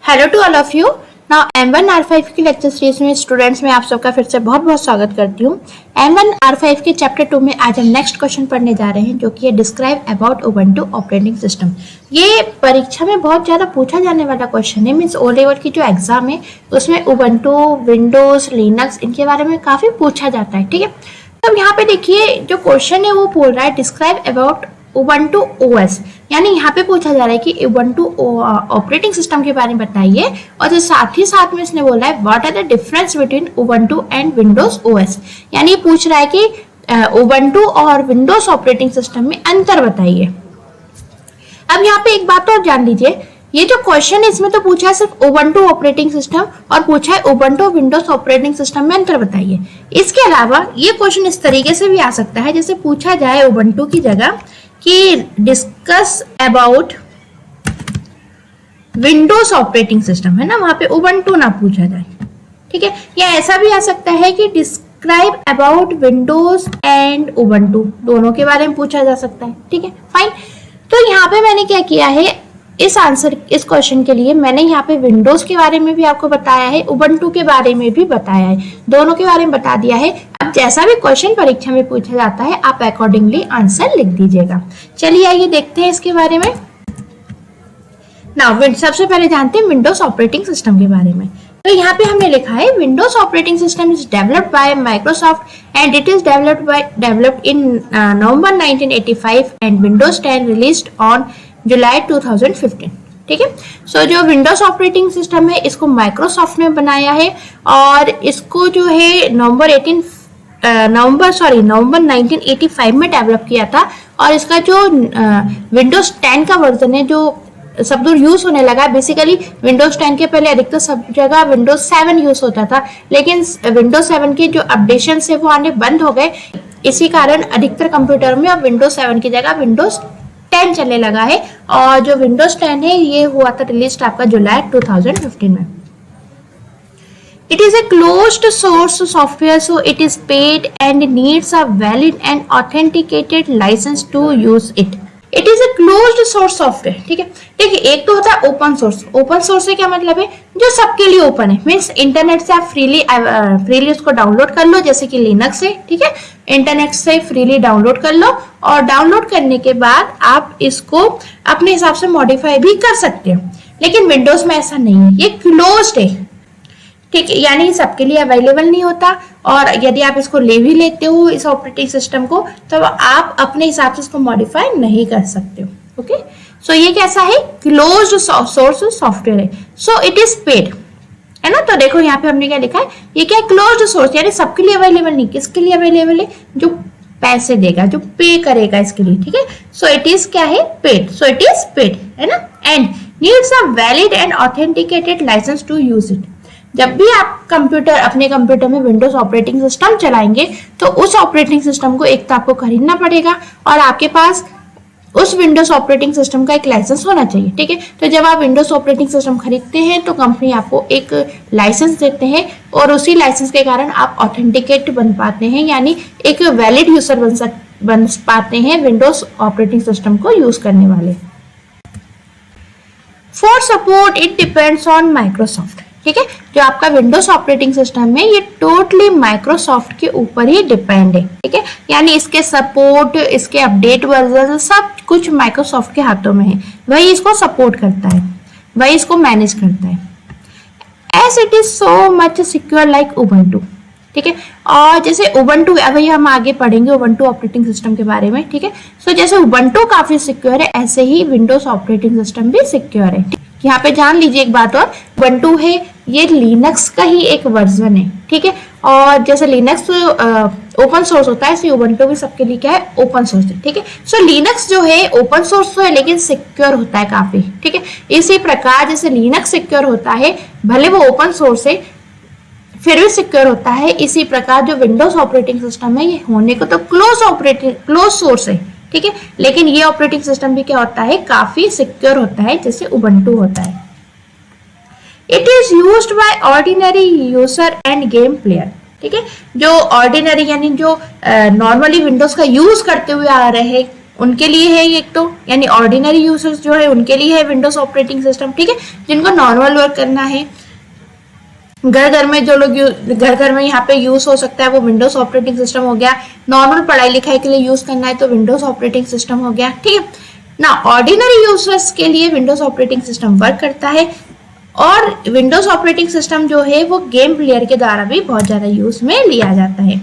Hello to all of you. Now M1 R5 की lecture series में students में आप सबका फिर से बहुत बहुत स्वागत करती हूँ। M1 R5 के चैप्टर 2 में आज हम नेक्स्ट क्वेश्चन पढ़ने जा रहे हैं, जो कि है describe about Ubuntu operating system. ये परीक्षा में बहुत ज़्यादा पूछा जाने वाला क्वेश्चन है। मीन्स ओ लेवल की जो एग्जाम है उसमें उबंटू, विंडोज, लिनक्स इनके बारे में काफ़ी पूछा जाता है। ठीक है, तो यहाँ पे देखिए जो क्वेश्चन है वो बोल रहा है डिस्क्राइब अबाउट उबंटू ओएस, यानी यहाँ पे पूछा जा रहा है कि उबंटू ऑपरेटिंग सिस्टम के बारे में बताइए। और जो साथ ही साथ में इसने बोला है what are the difference between Ubuntu and Windows OS, यानी ये पूछ रहा है कि उबंटू और विंडोज ऑपरेटिंग सिस्टम में अंतर बताइए। अब यहाँ पे एक बात और जान लीजिए, ये जो क्वेश्चन है इसमें तो पूछा है सिर्फ उबंटू ऑपरेटिंग सिस्टम और पूछा है उबंटू विंडोज ऑपरेटिंग सिस्टम में अंतर बताइए। इसके अलावा ये क्वेश्चन इस तरीके से भी आ सकता है, जैसे पूछा जाए उबंटू की जगह कि discuss about Windows operating system, है ना, वहां पे उबंटू ना पूछा जाए। ठीक है, या ऐसा भी आ सकता है कि describe about Windows and Ubuntu, दोनों के बारे में पूछा जा सकता है। ठीक है, फाइन। तो यहाँ पे मैंने क्या किया है, इस क्वेश्चन के लिए मैंने यहाँ पे विंडोज के बारे में भी आपको बताया है, उबंटू के बारे में भी बताया है, दोनों के बारे में बता दिया है। अब जैसा भी क्वेश्चन परीक्षा में पूछा जाता है आप अकॉर्डिंगली आंसर लिख दीजिएगा। चलिए आइए देखते हैं इसके बारे में। नाउ सबसे पहले जानते हैं विंडोज ऑपरेटिंग सिस्टम के बारे में। तो यहाँ पे हमने लिखा है Windows operating system is developed by Microsoft and it is developed in November 1985 and Windows 10 released on July 2015। ठीक है, सो जो विंडोज ऑपरेटिंग सिस्टम है इसको माइक्रोसॉफ्ट ने बनाया है और इसको जो है नवंबर 1985 में डेवलप किया था। और इसका जो विंडोज 10 का वर्जन है जो सब दूर यूज होने लगा, बेसिकली विंडोज 10 के पहले अधिकतर सब जगह विंडोज 7 यूज होता था, लेकिन विंडोज 7 के जो अपडेशन है वो आने बंद हो गए। इसी कारण अधिकतर कंप्यूटर में अब विंडोज 7 की जगह विंडोज 10 चलने लगा है। और जो विंडोज 10 है ये हुआ था रिलीज आपका जुलाई 2015 में। It is a closed source software, so it is paid and needs a valid and authenticated license to use it. It is a closed source software. ठीक है, देखिए एक तो होता है ओपन सोर्स। ओपन सोर्स से क्या मतलब है, जो सबके लिए ओपन है, मीन्स इंटरनेट से आप फ्रीली उसको डाउनलोड कर लो, जैसे कि लिनक्स है। ठीक है, इंटरनेट से फ्रीली डाउनलोड कर लो और डाउनलोड करने के बाद आप इसको अपने हिसाब से मॉडिफाई भी कर सकते हो। लेकिन विंडोज में ऐसा नहीं है, ये क्लोज्ड है। ठीक है, यानी सबके लिए अवेलेबल नहीं होता और यदि आप इसको ले भी लेते हो इस ऑपरेटिंग सिस्टम को तो आप अपने हिसाब से इसको मॉडिफाई नहीं कर सकते हो। ओके, सो ये कैसा है, क्लोज्ड सोर्स सॉफ्टवेयर है। सो इट इज पेड, है ना। तो देखो यहाँ पे हमने क्या लिखा है, ये क्या है, क्लोज्ड सोर्स, यानी सबके लिए अवेलेबल नहीं। किसके लिए अवेलेबल है, जो पैसे देगा, जो पे करेगा इसके लिए। ठीक है, सो इट इज क्या है, paid. So it is paid, है ना। And needs a valid and authenticated licence to use it. जब भी आप अपने कंप्यूटर में विंडोज ऑपरेटिंग सिस्टम चलाएंगे तो उस ऑपरेटिंग सिस्टम को एक तो आपको खरीदना पड़ेगा और आपके पास उस विंडोज ऑपरेटिंग सिस्टम का एक लाइसेंस होना चाहिए। ठीक है, तो जब आप विंडोज ऑपरेटिंग सिस्टम खरीदते हैं तो कंपनी आपको एक लाइसेंस देते हैं और उसी लाइसेंस के कारण आप ऑथेंटिकेट बन पाते हैं, यानी एक वैलिड यूजर बन पाते हैं विंडोज ऑपरेटिंग सिस्टम को यूज करने वाले। For support it depends on Microsoft. ठीक है, जो आपका विंडोज ऑपरेटिंग सिस्टम है ये टोटली माइक्रोसॉफ्ट के ऊपर ही डिपेंड है। ठीक है, यानी इसके सपोर्ट, इसके अपडेट वर्जन सब कुछ माइक्रोसॉफ्ट के हाथों में है। वही इसको सपोर्ट करता है, वही इसको मैनेज करता है। As it is so much secure like Ubuntu. ठीक है, और जैसे उबंटू, अभी हम आगे पढ़ेंगे उबंटू ऑपरेटिंग सिस्टम के बारे में। ठीक है, सो जैसे उबंटू काफी सिक्योर है ऐसे ही विंडोज ऑपरेटिंग सिस्टम भी सिक्योर है। यहाँ पे जान लीजिए एक बात और, उबंटू है ये लिनक्स का ही एक वर्जन है। ठीक है, और जैसे लिनक्स ओपन सोर्स होता है ऐसे उबंटू भी सबके लिए क्या है, ओपन सोर्स है। ठीक है, सो लिनक्स जो है ओपन सोर्स तो है लेकिन सिक्योर होता है काफी। ठीक है, इसी प्रकार जैसे लिनक्स सिक्योर होता है, भले वो ओपन सोर्स है फिर भी सिक्योर होता है, इसी प्रकार जो विंडोज ऑपरेटिंग सिस्टम है ये होने को तो क्लोज सोर्स है। ठीक है, लेकिन ये ऑपरेटिंग सिस्टम भी क्या होता है, काफी सिक्योर होता है जैसे उबंटू होता है। It is used by ordinary user end game player. ठीक है, जो ऑर्डिनरी यानी जो नॉर्मली विंडोज का यूज करते हुए आ रहे उनके लिए है एक तो, यानी ऑर्डिनरी यूजर्स जो है उनके लिए है विंडोज ऑपरेटिंग सिस्टम, ठीक है, जिनको नॉर्मल वर्क करना है, घर घर में जो लोग घर घर में यहाँ पे यूज हो सकता है वो विंडोज ऑपरेटिंग सिस्टम हो गया, नॉर्मल पढ़ाई लिखाई के लिए यूज करना है तो विंडोज ऑपरेटिंग सिस्टम हो गया, ठीक है ना। ऑर्डिनरी यूजर्स के लिए विंडोज ऑपरेटिंग सिस्टम वर्क करता है, और विंडोज ऑपरेटिंग सिस्टम जो है वो गेम प्लेयर के द्वारा भी बहुत ज्यादा यूज में लिया जाता है।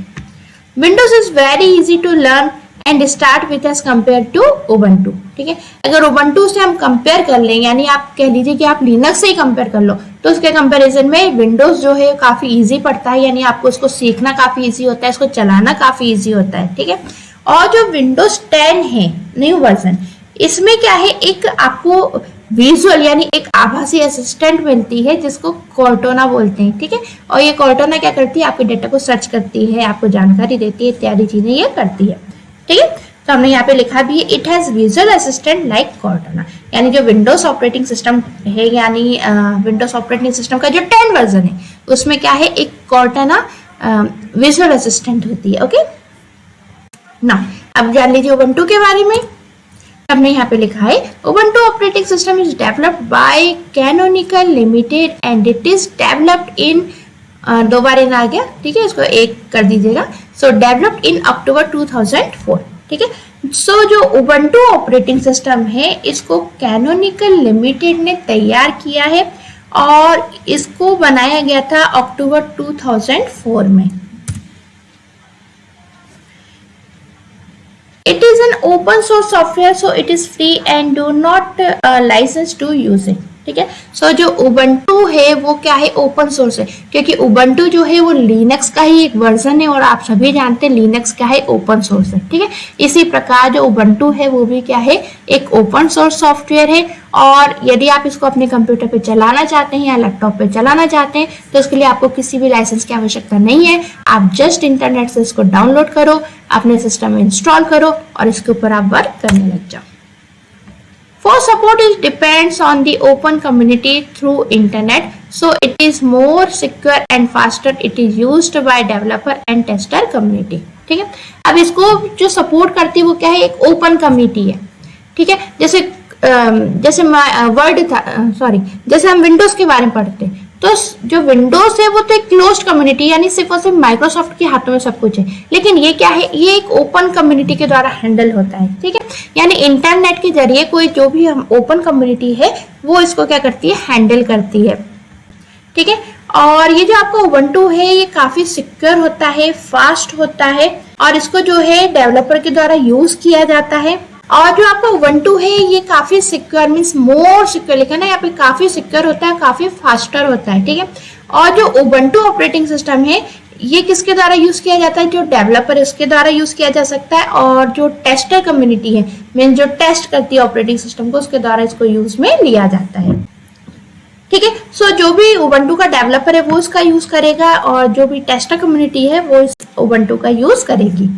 Windows is very easy to learn and start with as compare to Ubuntu, ठीक है। अगर उबंटू से हम कंपेयर कर लें, यानी आप कह लीजिए कि आप लिनक्स से ही कंपेयर कर लो, तो उसके कंपैरिजन में विंडोज जो है काफी इजी पड़ता है, यानी आपको इसको सीखना काफी इजी होता है, इसको चलाना काफी इजी होता है, ठीक है। और जो विंडोज 10 है न्यू वर्जन, इसमें क्या है, एक आपको विजुअल यानी एक आभासी असिस्टेंट मिलती है जिसको कॉर्टोना बोलते हैं, ठीक है। और ये कॉर्टोना क्या करती है, आपके डेटा को सर्च करती है, आपको जानकारी देती है, इत्यादि चीजें ये करती है, ठीक है। तो हमने यहाँ पे लिखा भी है it has visual assistant like Cortana, यानी जो विंडोज ऑपरेटिंग सिस्टम है, यानी विंडोज ऑपरेटिंग सिस्टम का जो 10 वर्जन है उसमें क्या है, एक कॉर्टोना विजुअल असिस्टेंट होती है, ओके ना। अब जान लीजिए उबंटू के बारे में। हमने यहाँ पे लिखा है Ubuntu operating system is developed by canonical limited and it is developed इन, दो बार इन आ गया, ठीक है, इसको एक कर दीजिएगा। सो डेवलप्ड इन अक्टूबर 2004, ठीक है। सो जो उबंटू ऑपरेटिंग सिस्टम है इसको कैनोनिकल लिमिटेड ने तैयार किया है और इसको बनाया गया था अक्टूबर 2004 में। It is an open source software, so it is free and do not license to use it, ठीक है। सो जो उबंटू है वो क्या है, ओपन सोर्स है, क्योंकि उबंटू जो है वो लिनक्स का ही एक वर्जन है और आप सभी जानते हैं लिनक्स क्या है, ओपन सोर्स है, ठीक है। इसी प्रकार जो उबंटू है वो भी क्या है, एक ओपन सोर्स सॉफ्टवेयर है, और यदि आप इसको अपने कंप्यूटर पे चलाना चाहते हैं या लैपटॉप पे चलाना चाहते हैं तो इसके लिए आपको किसी भी लाइसेंस की आवश्यकता नहीं है। आप जस्ट इंटरनेट से इसको डाउनलोड करो, अपने सिस्टम में इंस्टॉल करो और इसके ऊपर आप वर्क करने लग जाओ। For support, it depends on the open community through internet, so it is more secure and faster. It is used by developer and tester community, ठीक है। अब इसको जो सपोर्ट करती है वो क्या है, एक ओपन कम्युनिटी है, ठीक है। जैसे वर्ड था, सॉरी, जैसे हम विंडोज के बारे में पढ़ते हैं तो जो विंडोज है वो तो एक क्लोज्ड कम्युनिटी, यानी सिर्फ और सिर्फ माइक्रोसॉफ्ट के हाथों में सब कुछ है, लेकिन ये क्या है, ये एक ओपन कम्युनिटी के द्वारा हैंडल होता है, ठीक है। यानी इंटरनेट के जरिए कोई जो भी हम ओपन कम्युनिटी है वो इसको क्या करती है, हैंडल करती है, ठीक है। और ये जो आपका उबंटू है ये काफी सिक्योर होता है, फास्ट होता है, और इसको जो है डेवलपर के द्वारा यूज किया जाता है। और जो आपका उबंटू है ये काफी सिक्योर, मीन्स मोर सिक्योर लिखा ना यहाँ पे, काफी सिक्योर होता है, काफी फास्टर होता है, ठीक है। और जो उबंटू ऑपरेटिंग सिस्टम है ये किसके द्वारा यूज किया जाता है, जो डेवलपर इसके द्वारा यूज किया जा सकता है, और जो टेस्टर कम्युनिटी है, मीन्स जो टेस्ट करती है ऑपरेटिंग सिस्टम को, उसके द्वारा इसको यूज में लिया जाता है, ठीक है। सो जो भी उबंटू का डेवलपर है वो इसका यूज करेगा, और जो भी टेस्टर कम्युनिटी है वो इस उबंटू का यूज करेगी।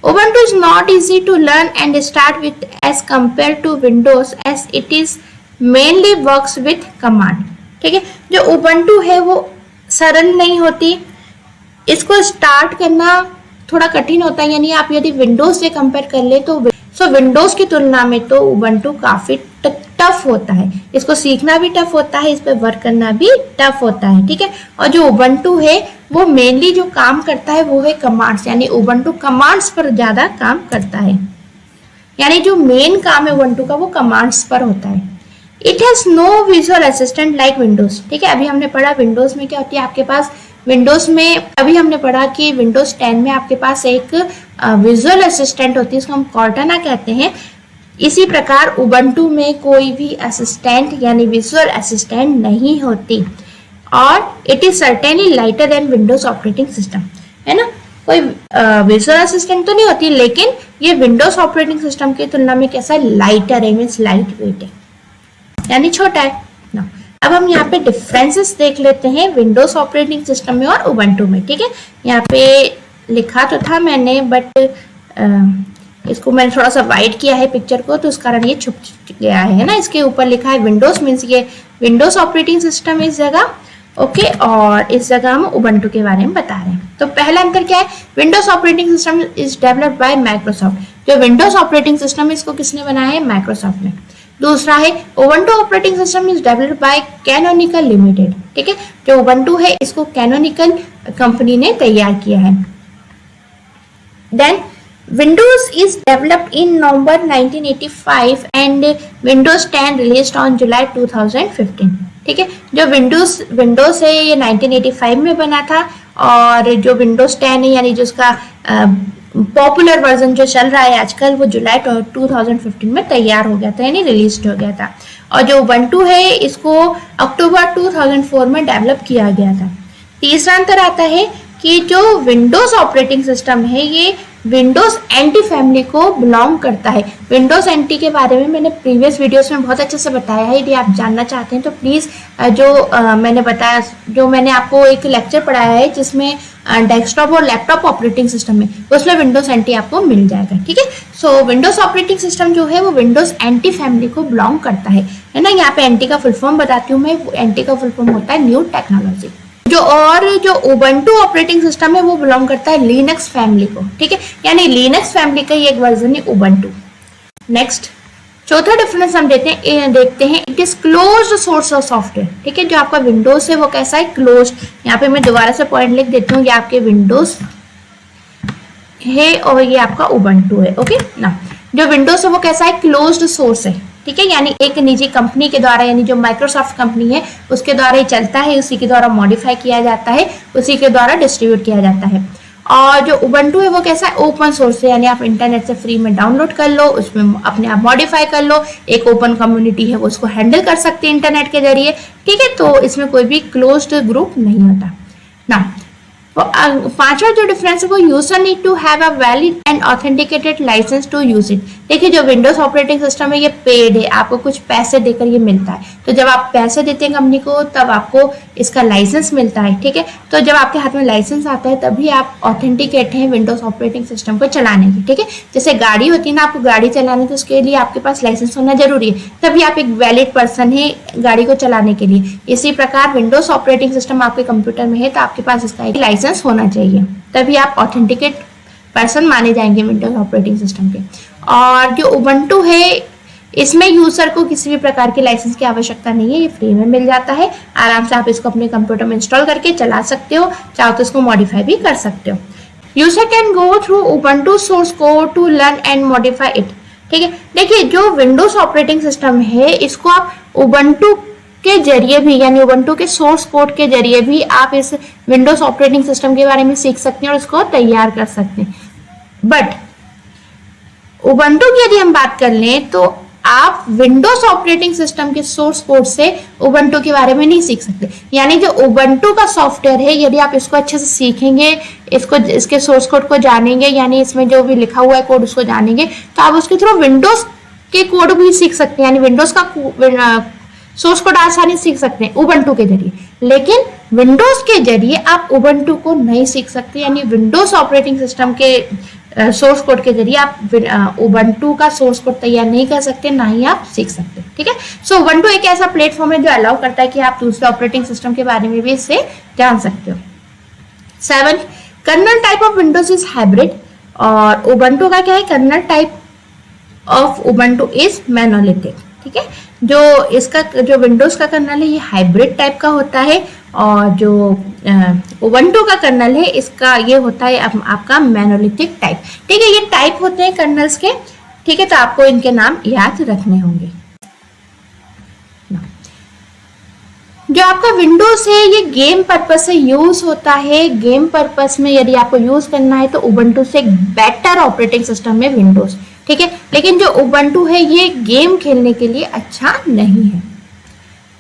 Ubuntu is not easy to learn and start with as compared to Windows, as it is mainly works with command, ठीक है। जो Ubuntu है वो सरल नहीं होती, इसको स्टार्ट करना थोड़ा कठिन होता है, यानी आप यदि विंडोज से कंपेयर कर ले तो विंडोज की तुलना में तो उबंटू काफी टफ होता है, इसको सीखना भी टफ होता है, इस पर वर्क करना भी टफ होता है, ठीक है। और जो उबंटू है वो मेनली जो काम करता है वो है कमांड्स, यानी उबंटू कमांड्स पर ज्यादा काम करता है, यानी जो मेन काम है उबंटू का वो कमांड्स पर होता है। It has no visual assistant like Windows, ठीक है। अभी हमने पढ़ा विंडोज में क्या होती है, आपके पास विंडोज में अभी हमने पढ़ा कि विंडोज 10 में आपके पास एक विजुअल असिस्टेंट होती है, इसको हम कॉर्टाना कहते हैं। इसी प्रकार उबंटू में कोई भी असिस्टेंट यानी विजुअल असिस्टेंट नहीं होती, और it is certainly lighter than Windows operating system, है ना। कोई विजुअल असिस्टेंट तो नहीं होती, लेकिन ये विंडोज ऑपरेटिंग सिस्टम की तुलना में कैसा, लाइटर है, मीन्स लाइट वेट है, यानी छोटा है ना। अब हम यहाँ पे डिफरेंसेस देख लेते हैं विंडोज ऑपरेटिंग सिस्टम में और उबंटू में, ठीक है। यहाँ पे लिखा तो था मैंने, बट इसको मैंने थोड़ा सा वाइट किया है पिक्चर को, तो उस कारण ये छुप गया है ना। इसके ऊपर लिखा है विंडोज, मीन्स ये विंडोज ऑपरेटिंग सिस्टम इस जगह, ओके, और इस जगह हम उबंटू के बारे में बता रहे हैं। तो पहला अंतर क्या है, Windows operating system is developed by Microsoft. जो विंडोज ऑपरेटिंग सिस्टम है इसको किसने बनाया है, माइक्रोसॉफ्ट ने। दूसरा है Ubuntu operating system is developed by canonical limited, ठीक है। जो उबंटू है इसको कैनोनिकल कंपनी ने तैयार किया है। Then Windows is developed in November 1985 and Windows 10 released on July 2015, ठीक है। जो विंडोज है ये 1985 में बना था, और जो विंडोज 10 है यानी जो उसका पॉपुलर वर्जन जो चल रहा है आजकल वो जुलाई 2015 में तैयार हो गया था, यानी रिलीज हो गया था। और जो उबंटू है इसको अक्टूबर 2004 में डेवलप किया गया था। तीसरा अंतर आता है कि जो विंडोज ऑपरेटिंग सिस्टम है ये विंडोज एनटी फैमिली को बिलोंग करता है। विंडोज एनटी के बारे में मैंने प्रीवियस वीडियोस में बहुत अच्छे से बताया है, यदि आप जानना चाहते हैं तो प्लीज मैंने बताया, जो मैंने आपको एक लेक्चर पढ़ाया है जिसमें डेस्कटॉप और लैपटॉप ऑपरेटिंग सिस्टम में, उसमें विंडोज एनटी आपको मिल जाएगा, ठीक है। सो विंडोज ऑपरेटिंग सिस्टम जो है वो विंडोज एनटी फैमिली को बिलोंग करता है ना। यहाँ पे एनटी का फुल फॉर्म बताती हूँ मैं, एनटी का फुल फॉर्म होता है न्यू टेक्नोलॉजी। जो उबंटू ऑपरेटिंग सिस्टम है वो बिलोंग करता है लिनक्स फैमिली को, ठीक है, यानी लिनक्स फैमिली का ही एक वर्जन है उबंटू। नेक्स्ट चौथा डिफरेंस हम देखते हैं it is closed source of software, ठीक है। जो आपका विंडोज है वो कैसा है, क्लोज्ड। यहाँ पे मैं दोबारा से पॉइंट लिख देती हूँ, ये आपके विंडोज है और ये आपका उबंटू है, ओके ना। जो विंडोज है वो कैसा है, क्लोज्ड सोर्स है, ठीक है, यानी एक निजी कंपनी के द्वारा, यानी जो माइक्रोसॉफ्ट कंपनी है उसके द्वारा ही चलता है, उसी के द्वारा मॉडिफाई किया जाता है, उसी के द्वारा डिस्ट्रीब्यूट किया जाता है। और जो उबंटू है वो कैसा है, ओपन सोर्स है, यानी आप इंटरनेट से फ्री में डाउनलोड कर लो, उसमें अपने आप मॉडिफाई कर लो, एक ओपन कम्युनिटी है वो उसको हैंडल कर सकते हैं इंटरनेट के जरिए, ठीक है। तो इसमें कोई भी क्लोज्ड ग्रुप नहीं होता ना। पांचवा जो डिफरेंस है वो user need to have a valid and authenticated licence to use it. देखिए जो विंडोज ऑपरेटिंग सिस्टम है ये पेड है, आपको कुछ पैसे देकर ये मिलता है। तो जब आप पैसे देते हैं कंपनी को तब आपको इसका लाइसेंस मिलता है, ठीक है। तो जब आपके हाथ में लाइसेंस आता है तभी आप ऑथेंटिकेट हैं विंडोज ऑपरेटिंग सिस्टम को चलाने की, ठीक है। जैसे गाड़ी होती है ना, आपको गाड़ी चलाने तो उसके लिए आपके पास लाइसेंस होना जरूरी है, तभी आप एक वैलिड पर्सन है गाड़ी को चलाने के लिए। इसी प्रकार विंडोज ऑपरेटिंग सिस्टम आपके कंप्यूटर में है तो आपके पास इसका एक लाइसेंस होना चाहिए, तभी आप ऑथेंटिकेट पर्सन माने जाएंगे विंडोज ऑपरेटिंग सिस्टम के। और जो उबंटू है इसमें यूजर को किसी भी प्रकार के लाइसेंस की आवश्यकता नहीं है, ये फ्री में मिल जाता है, आराम से आप इसको अपने कंप्यूटर में इंस्टॉल करके चला सकते हो, चाहो तो इसको मॉडिफाई भी कर सकते हो। User can go through Ubuntu source code to learn and modify it, ठीक है। देखिए जो विंडोज ऑपरेटिंग सिस्टम है इसको आप उबंटू के जरिए भी, यानी उबंटू के सोर्स कोड के जरिए भी आप इस विंडोज ऑपरेटिंग सिस्टम के बारे में सीख सकते हैं और इसको तैयार कर सकते हैं। बट उबंटू की यदि हम बात कर लें तो आप विंडोज ऑपरेटिंग सिस्टम के सोर्स कोड से उबंटू के बारे में नहीं सीख सकते। यानी जो उबंटू का सॉफ्टवेयर है यदि आप इसको अच्छे से सीखेंगे, इसके सोर्स कोड को जानेंगे, यानी इसमें जो भी लिखा हुआ है कोड उसको जानेंगे, तो आप उसके थ्रू विंडोज के कोड भी सीख सकते हैं, यानी विंडोज का सोर्स कोड आसानी से सीख सकते हैं उबंटू के जरिए। लेकिन विंडोज के जरिए आप उबंटू को नहीं सीख सकते, यानी विंडोज ऑपरेटिंग सिस्टम के सोर्स कोड के जरिए आप उबंटू का सोर्स कोड तैयार नहीं कर सकते, ना ही आप सीख सकते, ठीक है। सो उबंटू एक ऐसा प्लेटफॉर्म है जो अलाउ करता है कि आप दूसरे ऑपरेटिंग सिस्टम के बारे में भी इससे जान सकते हो। 7 kernel type of Windows is hybrid, और उबंटू का क्या है, kernel type of Ubuntu is monolithic, ठीक है। जो विंडोज का कर्नल है ये हाइब्रिड टाइप का होता है, और जो उबंटू का कर्नल है इसका ये होता है आपका मोनोलिथिक टाइप, ठीक है। ये टाइप होते हैं कर्नल्स के, ठीक है, तो आपको इनके नाम याद रखने होंगे। जो आपका विंडोज है ये गेम पर्पस से यूज होता है, गेम पर्पस में यदि आपको यूज करना है तो उबंटू से एक बेटर ऑपरेटिंग सिस्टम है विंडोज, ठीक है। लेकिन जो उबंटू है ये गेम खेलने के लिए अच्छा नहीं है।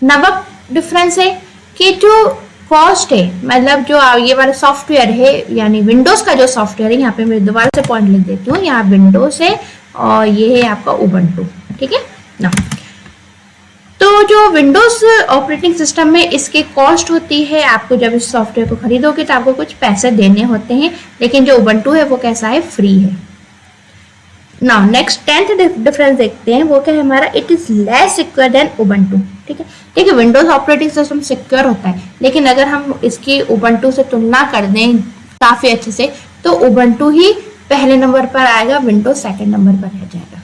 नवा डिफरेंस है कि जो कॉस्ट है, मतलब जो ये वाला सॉफ्टवेयर है, यानी विंडोज का जो सॉफ्टवेयर है, यहाँ पे मैं दोबारा से पॉइंट लिख देती हूँ, यहाँ विंडोज है और ये है आपका उबंटू, ठीक है ना। तो जो विंडोज ऑपरेटिंग सिस्टम में इसकी कॉस्ट होती है, आपको जब इस सॉफ्टवेयर को खरीदोगे तो आपको कुछ पैसे देने होते हैं, लेकिन जो उबंटू है वो कैसा है, फ्री है। नाउ नेक्स्ट 10th डिफरेंस देखते हैं, वो क्या है हमारा, it is less secure than Ubuntu, ठीक है। देखिए विंडोज ऑपरेटिंग सिस्टम सिक्योर होता है, लेकिन अगर हम इसकी उबंटू से तुलना कर दें काफी अच्छे से, तो उबंटू ही पहले नंबर पर आएगा, विंडोज सेकंड नंबर पर रह जाएगा।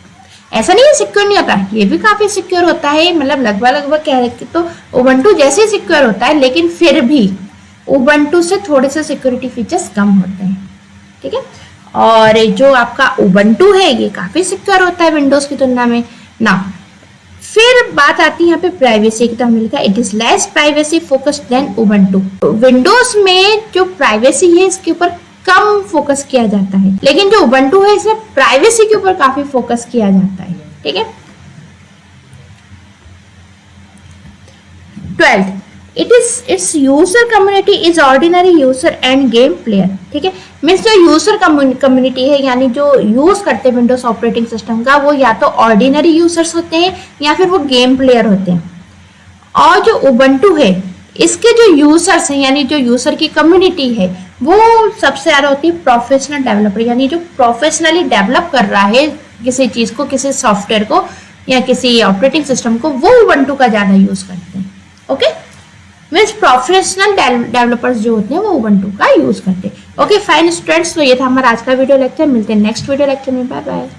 ऐसा नहीं है सिक्योर नहीं होता, ये भी काफी सिक्योर होता है, मतलब लगभग कह रहे तो उबंटू जैसे ही सिक्योर होता है, लेकिन फिर भी उबंटू से थोड़े से सिक्योरिटी फीचर्स कम होते हैं, ठीक है। और जो आपका उबंटू है ये काफी सिक्योर होता है विंडोज की तुलना में ना। फिर बात आती है यहाँ पे प्राइवेसी की, तो हमने लिखा it is less privacy focused than Ubuntu. Windows में जो प्राइवेसी है इसके ऊपर कम फोकस किया जाता है, लेकिन जो उबंटू है इसमें प्राइवेसी के ऊपर काफी फोकस किया जाता है, ठीक है। 12th, it's user community is ordinary user end game player, ठीक है। मीन्स जो यूजर कम्युनिटी है, यानी जो यूज करते हैं विंडोज ऑपरेटिंग सिस्टम का, वो या तो ऑर्डिनरी यूजर्स होते हैं या फिर वो गेम प्लेयर होते हैं। और जो उबंटू है इसके जो यूजर्स हैं, यानी जो यूजर की कम्युनिटी है, वो सबसे ज्यादा होती है प्रोफेशनल डेवलपर, यानी जो प्रोफेशनली डेवलप कर रहा है किसी चीज को, किसी सॉफ्टवेयर को या किसी ऑपरेटिंग सिस्टम को, वो उबंटू का ज्यादा यूज करते हैं। ओके, मीन्स प्रोफेशनल डेवलपर्स जो होते हैं वो उबंटू का यूज करते हैं। ओके फाइन स्टूडेंट्स, तो ये था हमारा आज का वीडियो लेक्चर। मिलते हैं नेक्स्ट वीडियो लेक्चर में। Bye bye.